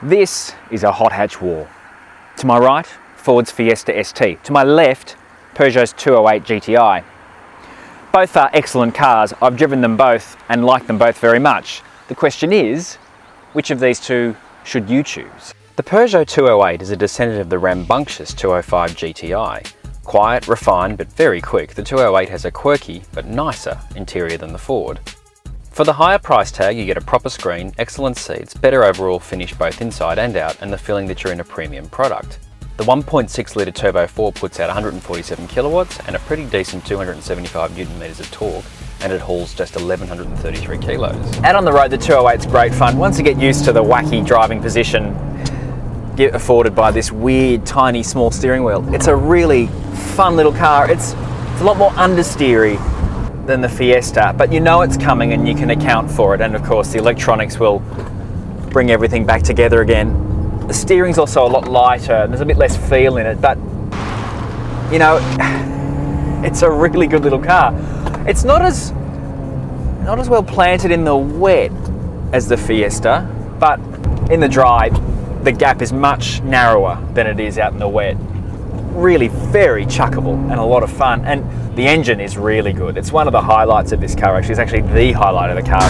This is a hot hatch war. To my right, Ford's Fiesta ST. To my left, Peugeot's 208 GTI. Both are excellent cars. I've driven them both and like them both very much. The question is, which of these two should you choose? The Peugeot 208 is a descendant of the rambunctious 205 GTI. Quiet, refined, but very quick, the 208 has a quirky but nicer interior than the Ford. For the higher price tag, you get a proper screen, excellent seats, better overall finish both inside and out, and the feeling that you're in a premium product. The 1.6 litre Turbo 4 puts out 147 kilowatts and a pretty decent 275 Newton meters of torque, and it hauls just 1,133 kilos. Out on the road, the 208's great fun. Once you get used to the wacky driving position afforded by this weird, tiny, small steering wheel, it's a really fun little car. It's a lot more understeery than the Fiesta, but you know it's coming and you can account for it, and of course the electronics will bring everything back together again. The steering's also a lot lighter and there's a bit less feel in it, but you know, it's a really good little car. It's not as well planted in the wet as the Fiesta, but in the dry the gap is much narrower than it is out in the wet. Really very chuckable and a lot of fun, and the engine is really good. It's one of the highlights of this car, actually. It's actually the highlight of the car.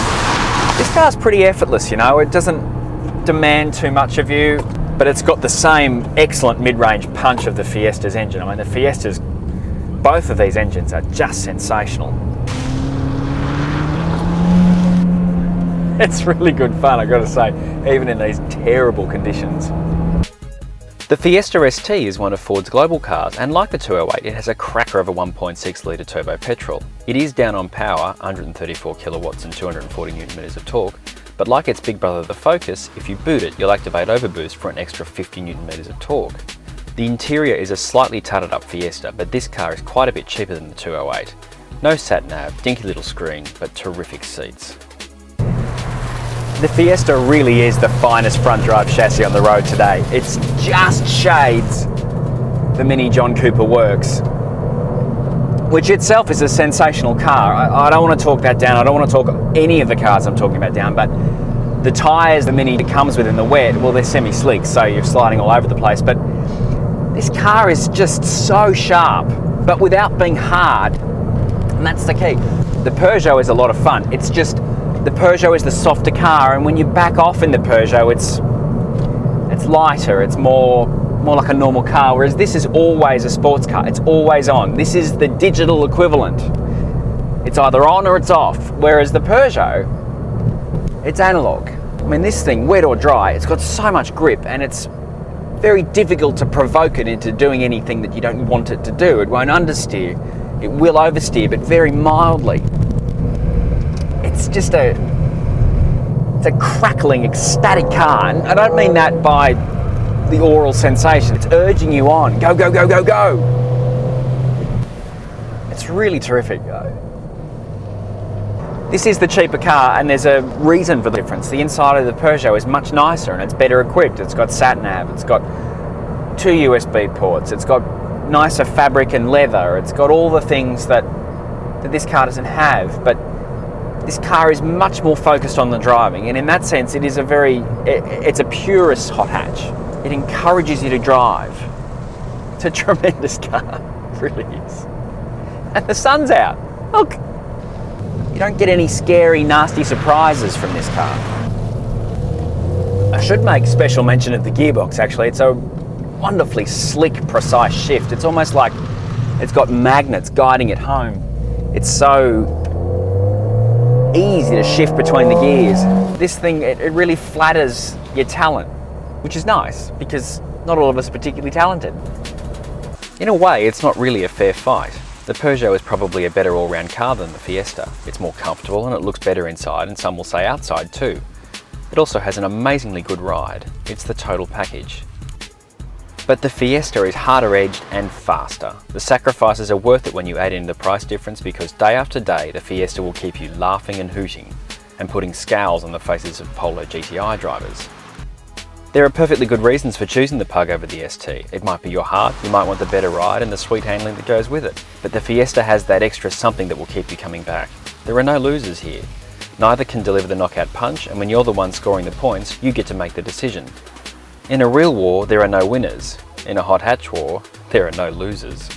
This car's pretty effortless, you know. It doesn't demand too much of you, but it's got the same excellent mid-range punch of the Fiesta's engine. I mean, the Fiesta's, both of these engines are just sensational. It's really good fun, I've got to say, even in these terrible conditions. The Fiesta ST is one of Ford's global cars, and like the 208, it has a cracker of a 1.6 litre turbo petrol. It is down on power, 134 kilowatts and 240 Newton meters of torque, but like its big brother the Focus, if you boot it, you'll activate overboost for an extra 50 Newton meters of torque. The interior is a slightly tutted up Fiesta, but this car is quite a bit cheaper than the 208. No sat-nav, dinky little screen, but terrific seats. The Fiesta really is the finest front drive chassis on the road today. It's just shades the Mini John Cooper Works, which itself is a sensational car. I don't want to talk that down. I don't want to talk any of the cars I'm talking about down, but the tyres the Mini comes with in the wet, well, they're semi-slick, so you're sliding all over the place. But this car is just so sharp, but without being hard, and that's the key. The Peugeot is a lot of fun. It's just, the Peugeot is the softer car, and when you back off in the Peugeot, it's lighter, it's more like a normal car, whereas this is always a sports car. It's always on. This is the digital equivalent. It's either on or it's off, whereas the Peugeot, it's analog. I mean, this thing, wet or dry, it's got so much grip, and it's very difficult to provoke it into doing anything that you don't want it to do. It won't understeer. It will oversteer, but very mildly. It's just it's a crackling, ecstatic car, and I don't mean that by the oral sensation. It's urging you on. Go, go, go, go, go. It's really terrific. This is the cheaper car, and there's a reason for the difference. The inside of the Peugeot is much nicer and it's better equipped. It's got sat-nav, it's got 2 USB ports, it's got nicer fabric and leather, it's got all the things that this car doesn't have, but this car is much more focused on the driving, and in that sense it is it's a purist hot hatch. It encourages you to drive. It's a tremendous car, it really is. And the sun's out. Look, you don't get any scary, nasty surprises from this car. I should make special mention of the gearbox, actually. It's a wonderfully slick, precise shift. It's almost like it's got magnets guiding it home. It's so easy to shift between the gears. This thing, it really flatters your talent, which is nice because not all of us are particularly talented. In a way, it's not really a fair fight. The Peugeot is probably a better all-round car than the Fiesta. It's more comfortable and it looks better inside, and some will say outside too. It also has an amazingly good ride. It's the total package. But the Fiesta is harder edged and faster. The sacrifices are worth it when you add in the price difference, because day after day the Fiesta will keep you laughing and hooting and putting scowls on the faces of Polo GTI drivers. There are perfectly good reasons for choosing the Pug over the ST. It might be your heart, you might want the better ride and the sweet handling that goes with it. But the Fiesta has that extra something that will keep you coming back. There are no losers here. Neither can deliver the knockout punch, and when you're the one scoring the points, you get to make the decision. In a real war, there are no winners. In a hot hatch war, there are no losers.